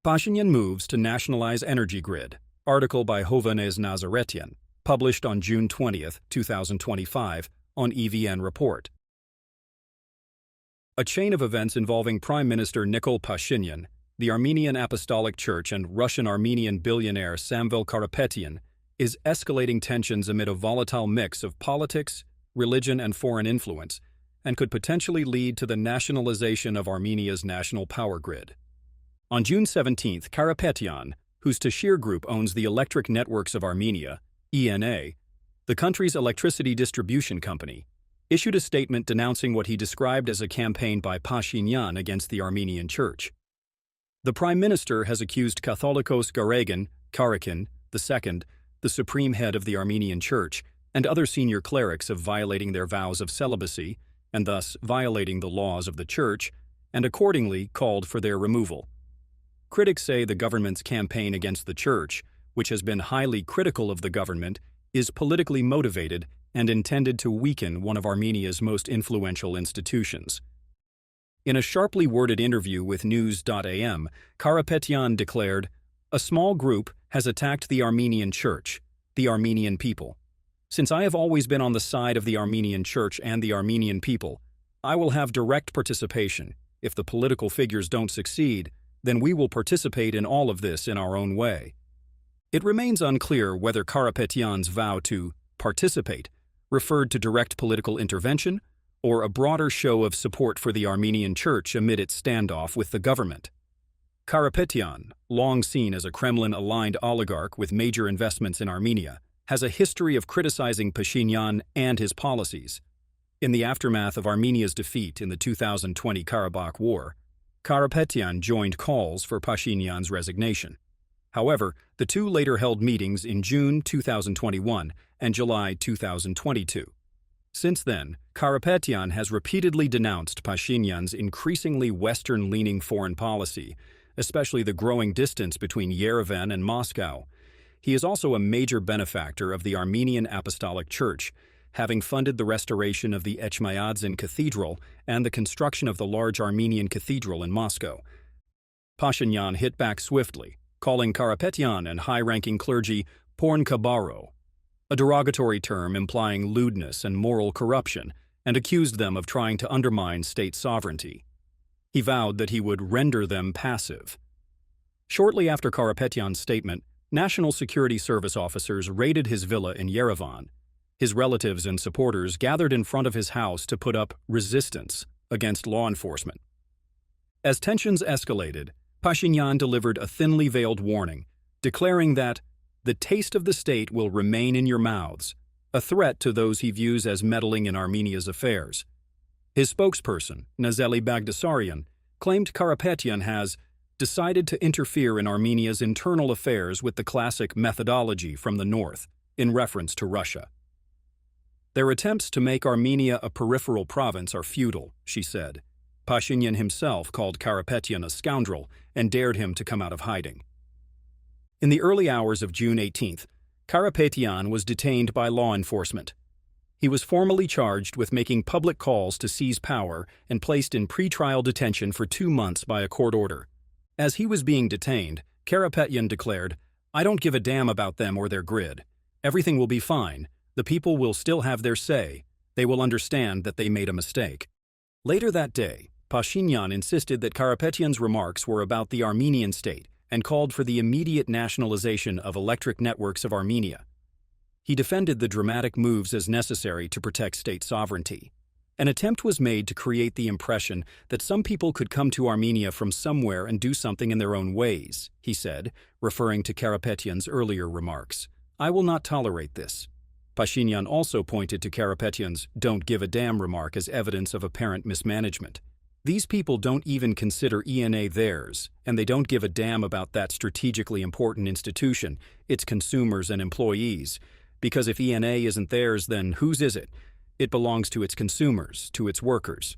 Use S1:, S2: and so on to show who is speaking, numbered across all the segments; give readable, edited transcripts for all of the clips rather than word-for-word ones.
S1: Pashinyan moves to nationalize energy grid. Article by Hovhannes Nazaretian, published on June 20, 2025, on EVN Report. A chain of events involving Prime Minister Nikol Pashinyan, the Armenian Apostolic Church, and Russian-Armenian billionaire Samvel Karapetyan is escalating tensions amid a volatile mix of politics, religion, and foreign influence, and could potentially lead to the nationalization of Armenia's national power grid. On June 17, Karapetyan, whose Tashir Group owns the Electric Networks of Armenia, ENA, the country's electricity distribution company, issued a statement denouncing what he described as a campaign by Pashinyan against the Armenian Church. The Prime Minister has accused Catholicos Garagan Karakin II, the supreme head of the Armenian Church, and other senior clerics of violating their vows of celibacy, and thus violating the laws of the Church, and accordingly called for their removal. Critics say the government's campaign against the Church, which has been highly critical of the government, is politically motivated and intended to weaken one of Armenia's most influential institutions. In a sharply worded interview with News.am, Karapetyan declared, "A small group has attacked the Armenian Church, the Armenian people. Since I have always been on the side of the Armenian Church and the Armenian people, I will have direct participation. If the political figures don't succeed, then we will participate in all of this in our own way." It remains unclear whether Karapetyan's vow to participate referred to direct political intervention or a broader show of support for the Armenian Church amid its standoff with the government. Karapetyan, long seen as a Kremlin-aligned oligarch with major investments in Armenia, has a history of criticizing Pashinyan and his policies. In the aftermath of Armenia's defeat in the 2020 Karabakh War, Karapetyan joined calls for Pashinyan's resignation. However, the two later held meetings in June 2021 and July 2022. Since then, Karapetyan has repeatedly denounced Pashinyan's increasingly Western-leaning foreign policy, especially the growing distance between Yerevan and Moscow. He is also a major benefactor of the Armenian Apostolic Church, having funded the restoration of the Echmayadzin Cathedral and the construction of the large Armenian Cathedral in Moscow. Pashinyan hit back swiftly, calling Karapetyan and high-ranking clergy pornkabaro, a derogatory term implying lewdness and moral corruption, and accused them of trying to undermine state sovereignty. He vowed that he would render them passive. Shortly after Karapetyan's statement, National Security Service officers raided his villa in Yerevan. His relatives and supporters gathered in front of his house to put up resistance against law enforcement. As tensions escalated, Pashinyan delivered a thinly veiled warning, declaring that the taste of the state will remain in your mouths, a threat to those he views as meddling in Armenia's affairs. His spokesperson, Nazeli Bagdasaryan, claimed Karapetyan has decided to interfere in Armenia's internal affairs with the classic methodology from the north, in reference to Russia. Their attempts to make Armenia a peripheral province are futile, she said. Pashinyan himself called Karapetyan a scoundrel and dared him to come out of hiding. In the early hours of June 18th, Karapetyan was detained by law enforcement. He was formally charged with making public calls to seize power and placed in pretrial detention for 2 months by a court order. As he was being detained, Karapetyan declared, "I don't give a damn about them or their grid. Everything will be fine. The people will still have their say. They will understand that they made a mistake." Later that day, Pashinyan insisted that Karapetyan's remarks were about the Armenian state and called for the immediate nationalization of electric networks of Armenia. He defended the dramatic moves as necessary to protect state sovereignty. An attempt was made to create the impression that some people could come to Armenia from somewhere and do something in their own ways, he said, referring to Karapetyan's earlier remarks. "I will not tolerate this." Pashinyan also pointed to Karapetyan's "don't give a damn" remark as evidence of apparent mismanagement. These people don't even consider ENA theirs, and they don't give a damn about that strategically important institution, its consumers and employees. Because if ENA isn't theirs, then whose is it? It belongs to its consumers, to its workers.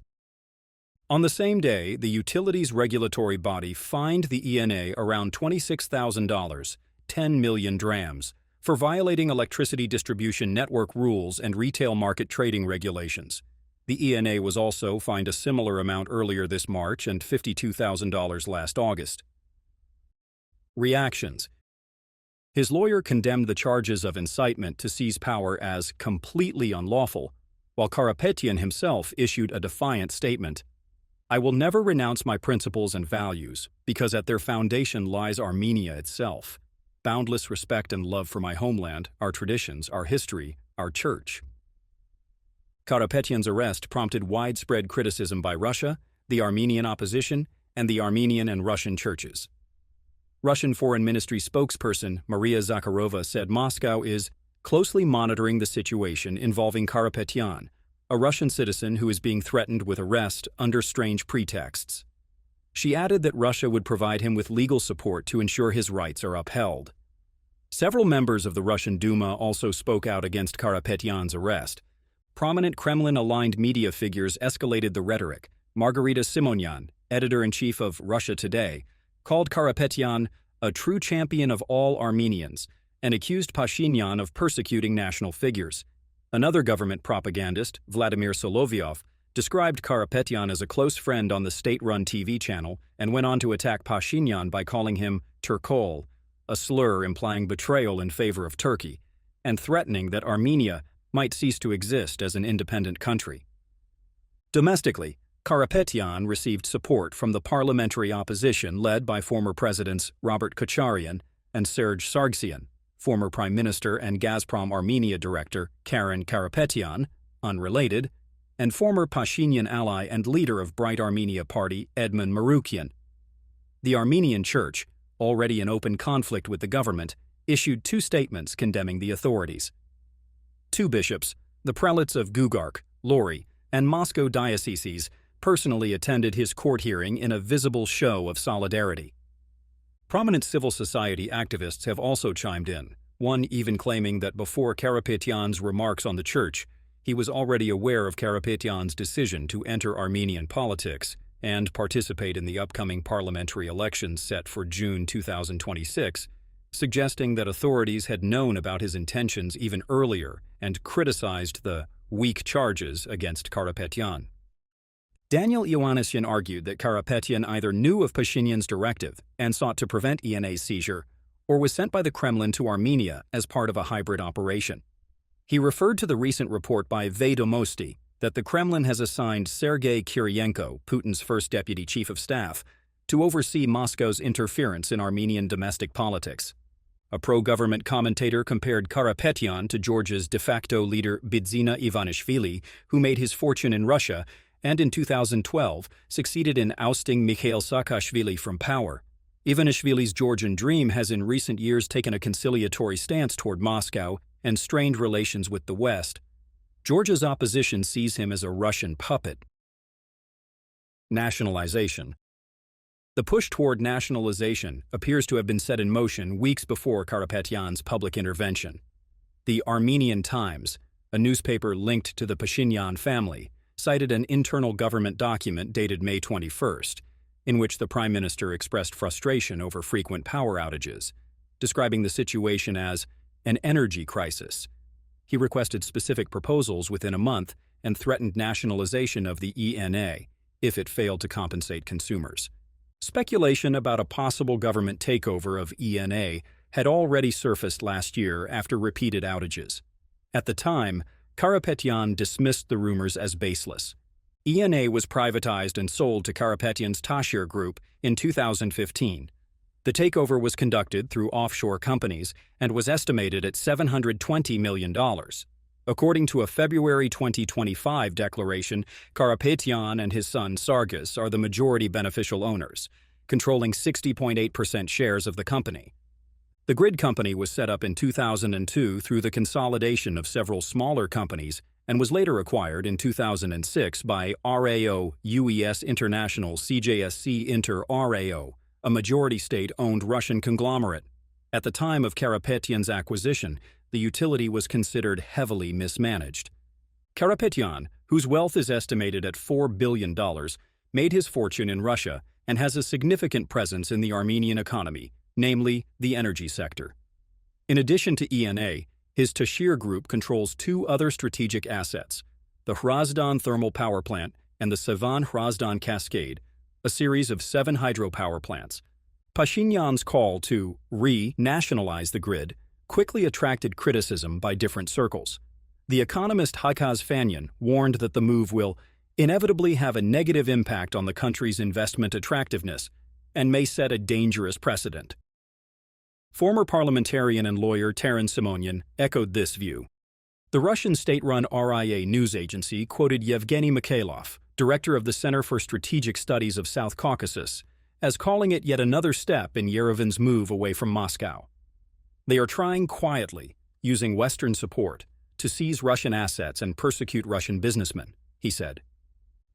S1: On the same day, the utilities regulatory body fined the ENA around $26,000, 10 million drams, for violating electricity distribution network rules and retail market trading regulations. The ENA was also fined a similar amount earlier this March and $52,000 last August. Reactions. His lawyer condemned the charges of incitement to seize power as completely unlawful, while Karapetyan himself issued a defiant statement. "I will never renounce my principles and values, because at their foundation lies Armenia itself. Boundless respect and love for my homeland, our traditions, our history, our church." Karapetyan's arrest prompted widespread criticism by Russia, the Armenian opposition, and the Armenian and Russian churches. Russian Foreign Ministry spokesperson Maria Zakharova said Moscow is closely monitoring the situation involving Karapetyan, a Russian citizen who is being threatened with arrest under strange pretexts. She added that Russia would provide him with legal support to ensure his rights are upheld. Several members of the Russian Duma also spoke out against Karapetyan's arrest. Prominent Kremlin-aligned media figures escalated the rhetoric. Margarita Simonyan, editor-in-chief of Russia Today, called Karapetyan a true champion of all Armenians and accused Pashinyan of persecuting national figures. Another government propagandist, Vladimir Solovyov, described Karapetyan as a close friend on the state-run TV channel and went on to attack Pashinyan by calling him Turkol, a slur implying betrayal in favor of Turkey, and threatening that Armenia might cease to exist as an independent country. Domestically, Karapetyan received support from the parliamentary opposition led by former presidents Robert Kocharyan and Serge Sargsyan, former Prime Minister and Gazprom Armenia Director Karen Karapetyan, unrelated, and former Pashinyan ally and leader of Bright Armenia Party Edmund Marukyan. The Armenian Church, already in open conflict with the government, issued 2 statements condemning the authorities. 2 bishops, the prelates of Gugark, Lori, and Moscow dioceses, personally attended his court hearing in a visible show of solidarity. Prominent civil society activists have also chimed in, one even claiming that before Karapetyan's remarks on the church, he was already aware of Karapetyan's decision to enter Armenian politics and participate in the upcoming parliamentary elections set for June 2026, suggesting that authorities had known about his intentions even earlier and criticized the weak charges against Karapetyan. Daniel Ioannisian argued that Karapetyan either knew of Pashinyan's directive and sought to prevent ENA's seizure, or was sent by the Kremlin to Armenia as part of a hybrid operation. He referred to the recent report by Vedomosti that the Kremlin has assigned Sergei Kiriyenko, Putin's first deputy chief of staff, to oversee Moscow's interference in Armenian domestic politics. A pro-government commentator compared Karapetyan to Georgia's de facto leader Bidzina Ivanishvili, who made his fortune in Russia and in 2012 succeeded in ousting Mikhail Saakashvili from power. Ivanishvili's Georgian dream has in recent years taken a conciliatory stance toward Moscow and strained relations with the West. Georgia's opposition sees him as a Russian puppet. Nationalization. The push toward nationalization appears to have been set in motion weeks before Karapetyan's public intervention. The Armenian Times, a newspaper linked to the Pashinyan family, cited an internal government document dated May 21st, in which the Prime Minister expressed frustration over frequent power outages, describing the situation as an energy crisis. He requested specific proposals within a month and threatened nationalization of the ENA if it failed to compensate consumers. Speculation about a possible government takeover of ENA had already surfaced last year after repeated outages. At the time, Karapetyan dismissed the rumors as baseless. ENA was privatized and sold to Karapetyan's Tashir Group in 2015. The takeover was conducted through offshore companies and was estimated at $720 million. According to a February 2025 declaration, Karapetyan and his son Sargis are the majority beneficial owners, controlling 60.8% shares of the company. The grid company was set up in 2002 through the consolidation of several smaller companies and was later acquired in 2006 by RAO UES International CJSC Inter RAO, a majority state-owned Russian conglomerate. At the time of Karapetyan's acquisition, the utility was considered heavily mismanaged. Karapetyan, whose wealth is estimated at $4 billion, made his fortune in Russia and has a significant presence in the Armenian economy, namely the energy sector. In addition to ENA, his Tashir Group controls 2 other strategic assets, the Hrazdan Thermal Power Plant and the Savan Hrazdan Cascade, a series of 7 hydropower plants. Pashinyan's call to re-nationalize the grid quickly attracted criticism by different circles. The economist Haykaz Fanyan warned that the move will inevitably have a negative impact on the country's investment attractiveness and may set a dangerous precedent. Former parliamentarian and lawyer Taran Simonyan echoed this view. The Russian state-run RIA news agency quoted Yevgeny Mikhailov, director of the Center for Strategic Studies of South Caucasus, as calling it yet another step in Yerevan's move away from Moscow. They are trying quietly, using Western support, to seize Russian assets and persecute Russian businessmen, he said.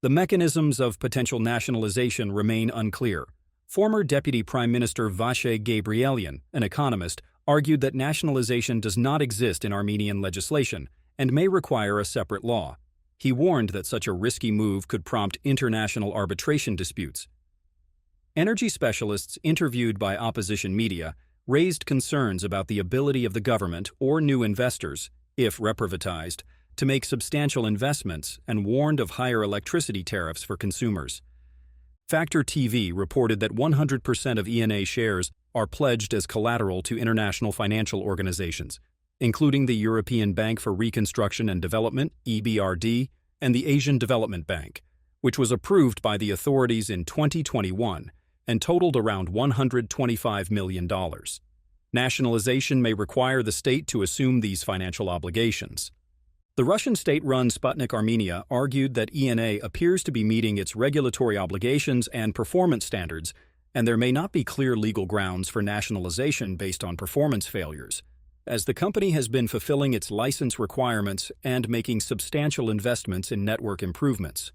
S1: The mechanisms of potential nationalization remain unclear. Former Deputy Prime Minister Vashe Gabrielian, an economist, argued that nationalization does not exist in Armenian legislation and may require a separate law. He warned that such a risky move could prompt international arbitration disputes. Energy specialists interviewed by opposition media raised concerns about the ability of the government or new investors, if reprivatized, to make substantial investments and warned of higher electricity tariffs for consumers. Factor TV reported that 100% of ENA shares are pledged as collateral to international financial organizations, including the European Bank for Reconstruction and Development, EBRD, and the Asian Development Bank, which was approved by the authorities in 2021 and totaled around $125 million. Nationalization may require the state to assume these financial obligations. The Russian state-run Sputnik Armenia argued that ENA appears to be meeting its regulatory obligations and performance standards, and there may not be clear legal grounds for nationalization based on performance failures, as the company has been fulfilling its license requirements and making substantial investments in network improvements.